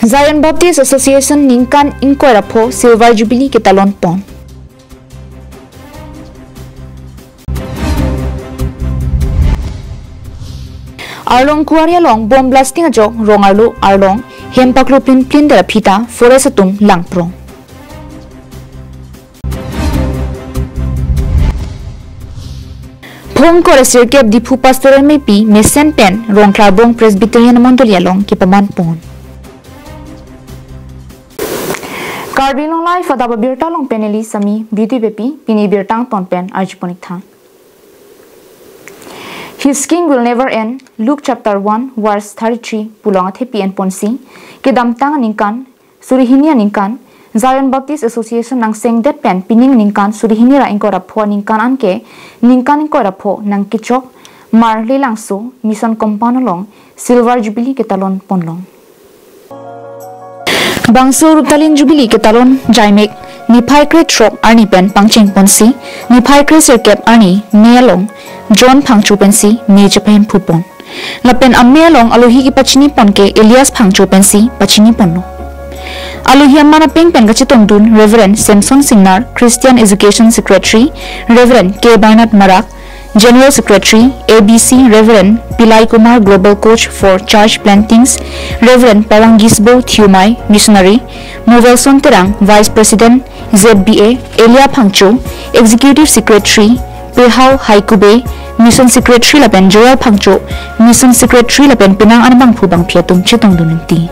Zion Baptist Association ningkan inquire po Silver Jubilee kita lon pon. Arlong kuaria long bomb blasting ajok rongarlu arlong hempaklo plin dara pita forest atum langprong. Pong kore sirkep dipu pastoral mepi mesen pen rong klarbong Presbyterian Mondolia long kipaman pon. KarbiAnglongLIVE fadaba birta long peneli sami beauty bepi pini birtang ton pen arjiponik than. His king will never end. Luke chapter 1 verse 33 pulong at happy and ponsi kedam tang ningkan surihinia ningkan Zion Baptist Association nang sengdet pen pining ningkan surihinira ingkora pho ningkan anke ningkan ingkora pho nang kichok mar lelangso mission compound long Silver Jubilee ketalon ponlong. Bangso Ruptalin Jubilee ketalon jaimek nipai kre trop arni pen pangcheng ponsi nipai kre sirkep arni mealong John Pangchupensi me Japan pupon lapen amelong alohi ki pachini ponke Elias Pangchupensi pachini ponno alohi amana peng pen gachiton dun Reverend Samson Singnar Christian Education Secretary Reverend K Barnard Marak General Secretary ABC Reverend Pilai Kumar Global Coach for Church Plantings Reverend Pawangisbo Thumai Missionary Movelson Terang Vice President ZBA Elia Pangcho Executive Secretary Pehau Haikube Mission Secretary lapen Joel Pangcho Mission Secretary lapen Pinang Anbang Phubang Phiatum Chitong Dununti.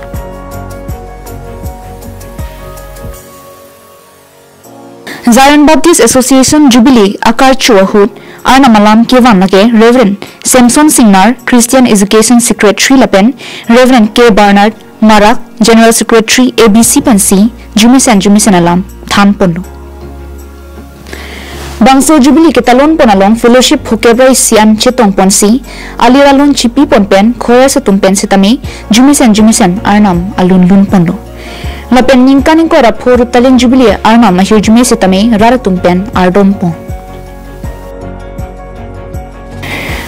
Zion Baptist Association Jubilee Akar Chuahut Arna Malam Kevan Nake Reverend Samson Singnar Christian Education Secretary lapen Reverend K Barnard Marak General Secretary ABC Pansi Jumisen Alam Than Pondo. Bangso Jubilee ketalon ponalong fellowship hokebrai sian chetong ponsi aliralon chipi ponpen khoya sa tumpen sitami jumisen arnam alun pondo lapen ningkaning ko rapor taleng Jubilee arnam na jume sitami rara tumpen ardom pon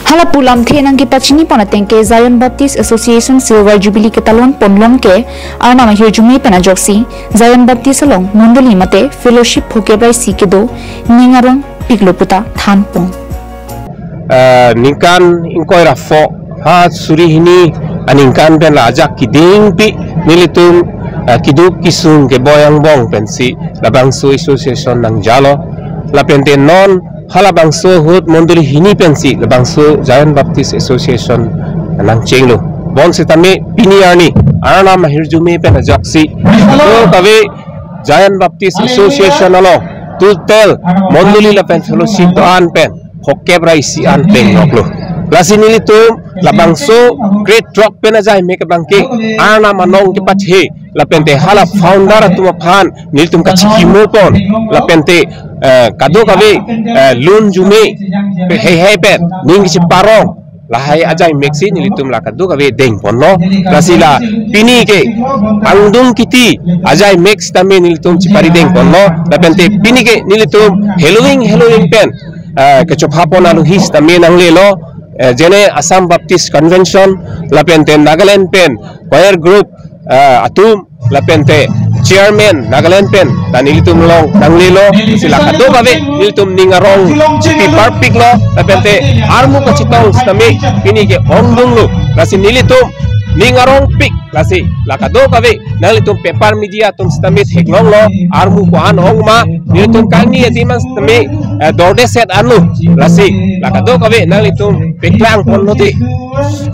hala pulam the nang ki pachini ponateng ke Zion Baptist Association Silver Jubilee ketalon ponlong ke arnam na jume pena joksi Zion Baptist along mondoli mate fellowship hokebrai sikedo ningarong pikloputa thanpong ningkan inkoira fo ha surihini aningkan pen ajak kiding pi nilitum kiduk kisung ke boyang bong pensi labangso association nang jalo lapente non halabangso hut monduli hini pensi labangso Zion Baptist Association nang chenglo bon sitame piniani arna mahirjume pen ajaksi to kawe Zion Baptist Association alo tutel monduli lapen fellowship to an pen hokebrai si an pen noklo lasi nilitum labangso great rock pen ajai make bangke arna manong ke pache lapente hala founder atuma phan nilitum kachiki mopon lapente kado kawe lun jume he pen ning si parong lahai ajai meksi nilitum la kado kawe deng ponno lasila pini ke angdung kiti ajai mex tame nilitum chipari deng ponno lapente pini ke nilitum Halloween pen ke chophapon alu his tame nang lelo jene Assam Baptist Convention lapente Nagaland pen choir group atum lapente chairman Nagaland pen tanilitum long tanglilo sila kado babe nilitum ningarong chipi parpik lo lapente armu kachitong stami ini ke ongdung lu lasi nilitum ningarong pik lasi lakado babe nalitum paper media tum stami heglong lo armu ko an ongma nilitum kani adiman stami dorde set anu lasi lakado babe nalitum peklang ponloti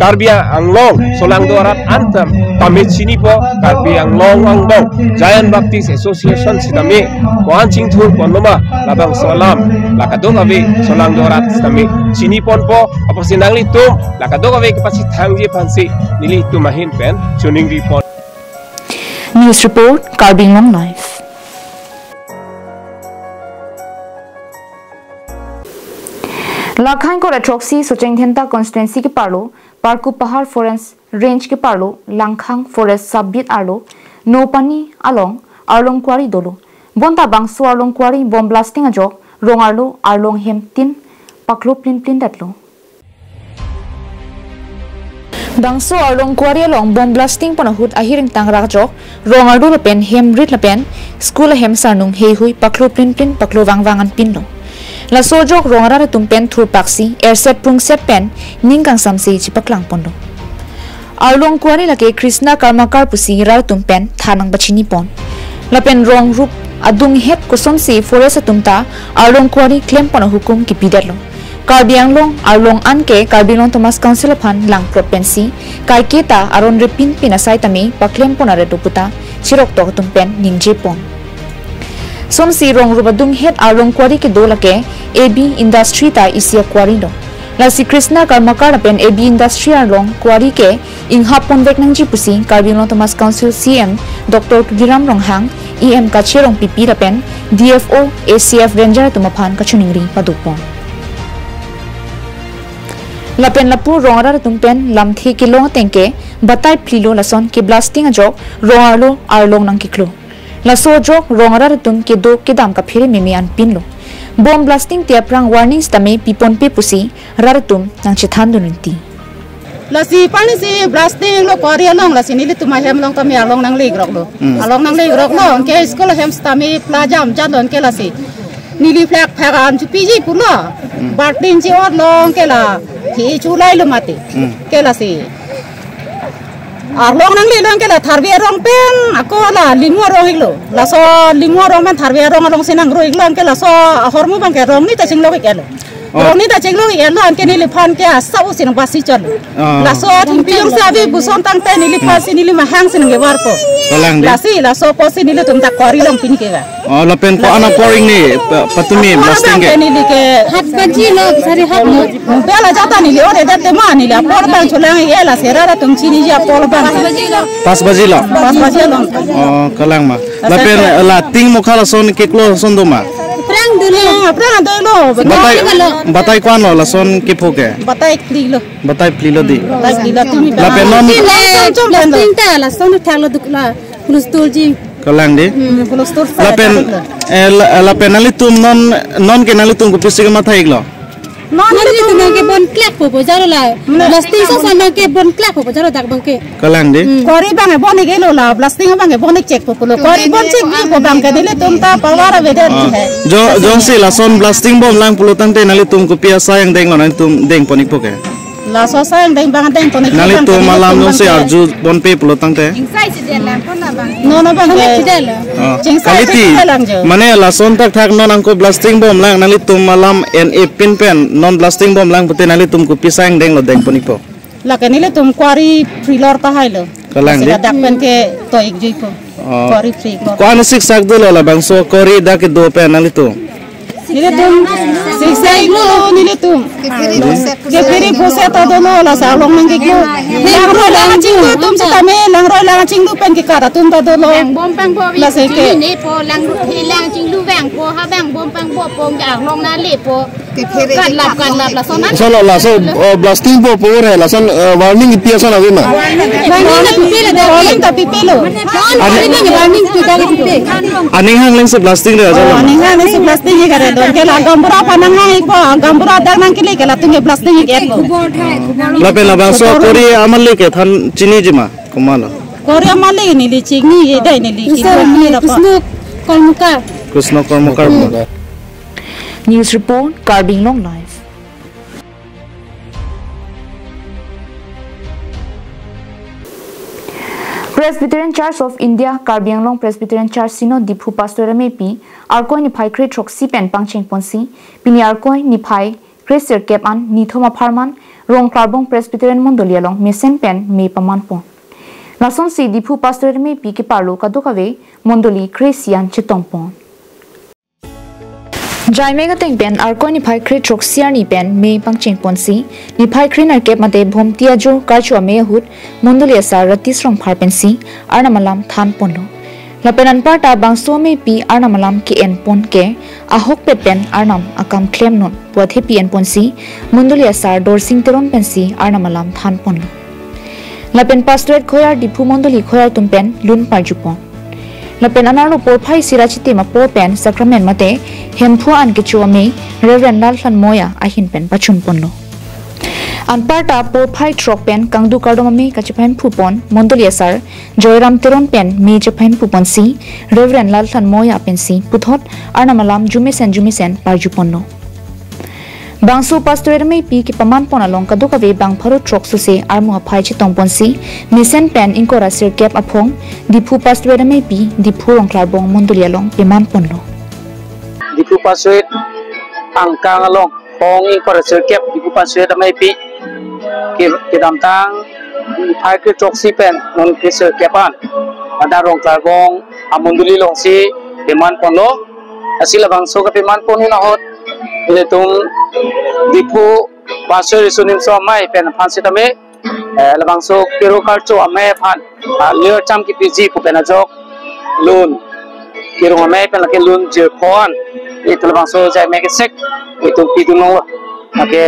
KarbiAnglong solang dorat antam pamit sini po KarbiAnglong angbong Zion Baptist Association sitami kuan cingthur ponloma labang solam lakado babe solang dorat sitami sini pon po apa sinang litum lakado babe kapasi thangji pansi nili tu mahin pen tuning report. News report KarbiAnglongLIVE. लाखान को रेट्रोक्सी सुचेंगथेंता कॉन्स्टिट्यूएंसी के पार्लो पार्कु पहाड़ forest range के पार्लो लांखांग फॉरेस्ट सबबिट आर्लो नोपानी आलोंग आर्लोंग क्वारी दोलो बोंता बांगसु आर्लोंग क्वारी बॉम्ब ब्लास्टिंग अजो रोंग आर्लो आर्लोंग हेम तिन पाकलो प्लिन दटलो Bangso arlong kwari long bomb blasting panahut ahiring tangrak jok rong ardu lapen hem rit lapen school hem sarnung hei hui paklo prin paklo wangwangan pin lo la so jok rong ara tumpen thur paksi airset prung set pen ningkang samsi chipaklang pondo arlong kwari lake Krishna karmakar pusi rar tumpen thanang bachini pon lapen rong rup adung het kosom si forest tumta arlong kwari claim pana hukum ki pidalo Karbi Anglong arlong anke Karbi Anglong Thomas Council phan lang propensi kai keta aron repin pinasai tami paklem ponare duputa chirok tok tumpen ningje pon somsi rong rubadung het arlong kwari ke dolake AB industry ta isia kwari do lasi Krishna karmakar pen AB industry arlong kwari ke ingha pon vek nangji pusi Karbi Anglong Thomas Council CM Dr. Giram Ronghang EM kachirong PP pen DFO ACF Ranger tumaphan kachuningri padupon lapen lapu rongra tumpen lamthi kilo tengke batai plilo lason ke blasting ajok rongarlo arlong nang kiklo laso jok rongra tum ke do ke dam ka phire memian pinlo bomb blasting te prang warnings tame pipon pe pusi raratum nang chithan dunti lasi pani si blasting lo korea long lasi nili tuma hem long tami arlong nang leg rok lo arlong nang leg rok lo ke school hem stami plajam jadon ke lasi nili flak phagan chu piji pulo bartin chi ot long ke la thi chulai lo mate ke la si arlong nang li long ke la tharbe rong pen ako la lingwa rong hilo la so lingwa rong men tharbe rong sinang ro iglong ke la so hormu bang ke rong ni ta sing lo ke lo rong ni ta sing lo ke lo an ke ni le phan ke sa u sinang basi chol la so thim piong sa bi buson tang te ni le phasi ni le ma hang sinang ge war ko la so ko si ni le tum ta kori long pin ke ga la pen ko ana pouring ni patumi blasting ke ni le ke hat baji lo sari hat mo bela jata ni le ore date ma ni le por bang chulang ye la serara tum chini ja por bang 5 baji lo kalang ma la pen la ting mo khala son ke klo son do ma prang dulu batai kwan lo la son ke phoke batai plilo di la pen non blasting ta la son thalo dukla plustul ji kalang di la pen nalitum non ke nalitum ko pisi ke mathai iglo non ni tu ke bon clap po jaro la blasting so sama ke bon clap po jaro dak bang ke kalang di kori bang bon ke lo la blasting bang bon check po lo kori bon check ko bang ke dile tum ta pawara veder hai jo si la son blasting bom lang pulo tang te nalitum ko pia sayang deng lo nalitum deng ponik poke la so sayang deng bang deng ponik nalitum malam no se arju bon pe pulo tang te no bang kaliti mane la son tak thak non angko blasting bom lang nalitum malam NA pin pen non blasting bom lang pute nalitum ko pisang deng lo deng ponik po la ke nile tum kwari freelor ta hailo kalang de dak pen ke to ik jui ko kwari freelor ko an sik sak do la bang so kori da ke do pen nalitum nile tum sik lo nile tum ke peri phose ta do lo la sa long nang ke ko lang ro la ching lu tum sa tame lang ro la ching lu pen ke ka tum ta do lo bom pang bo la se ke ni po lang ching lu wang po ha bang bom pang bo pong jak long na le po kan lap la sonan so la so blasting bo po re la son warning ipia son ave ma warning ta pipelo warning tu ta pipe aning hang leng se blasting re ja aning hang se blasting ye kare don ke la gambura panang ngai po gambura dar nang ke le ke la tunge blasting ye ke la pe la bang so kori amal le ke than chini jima kumala kori amal le ni le chigni ye dai ni le ki ni ra pa Krishna karmakar News report KarbiAnglongLIVE Presbyterian Church of India Karbi Anglong Presbyterian Church Sino Diphu Pastor MP Arkoi ni phai kre troksi pen pangcheng ponsi pini Arkoi ni phai Kresir Kep an ni thoma pharman rong Klarbong Presbyterian Mondolia long mesen pen me paman pon Lason si Diphu Pastor MP ki parlo kadukave Mondoli Kresian chitompon Jaimega teng pen Arkoi ni phai kre troksiar ni pen me pangcheng ponsi ni phai kre kep mate bhom tiajo karchu me hut Mondoli asa ratis rong phar pensi arnamalam than ponlo Lapenan parta bangso me pi arnamalam ki en pon ke ahok pe pen arnam akam claim non puathe pi en ponsi Mondoli asa dorsing teron pensi arnamalam than ponlo Lapen pastorate khoyar Diphu Mondoli khoyar tumpen lun parjupon Lapen anaro por phai sirachite ma por pen sacrament mate hemphua an ke chuame Reverend Lal Hlan Moya ahin pen pachun ponlo Anparta por phai trok pen kangdu kardongame kachiphaim phupon mondoliasar Joyram Teron pen me chaphaim phupon si Reverend Lal Than Moya pen si puthot arnamalam jumisen parjuponno Bangsu pastor me pi ki paman pon along kadukave bang pharo trok su se armu phai chi tongpon si misen pen inkora sir cap aphong diphu pastor me pi diphu rongklar bong mondolialong peman ponlo Diphu pastor angkang along Hong inkora sir cap diphu pastor me pi ke damtang phai ke trok si pen non ke sir capan ada rongklar bong amunduli long si peman ponlo asila bangso ka peman pon na hot ile tum Diphu pastor isunim so mai pen phansi tame labang so kero karcho ame phan leer cham ki pg pu pen ajok loan kero ame pen lake loan je phon itu labang so jai me ke sek itu pidung lo ake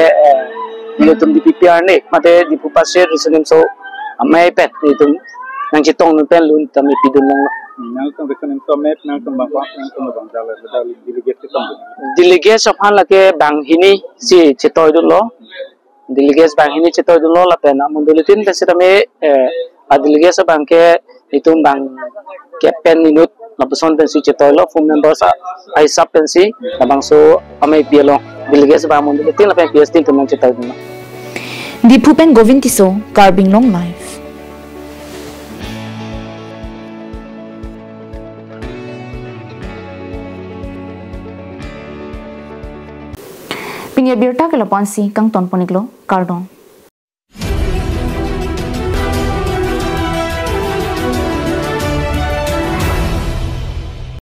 ile tum dppr ne mate Diphu pastor isunim so ame pen itu nang chitong nu pen loan tame pidung lo Delegates of Han lake bang hini si chetoy dulo delegates bang hini chetoy dulo la pena mundulitin pesita me a delegates bang ke itum bang captain minut la person pensi chetoy lo full members ai sub pensi bang so ame pielo delegates bang mundulitin la pen pst tum chetoy dulo Diphu pen Govintiso KarbiAnglongLIVE Pinya birta ke lapansi kang ton poniglo kardong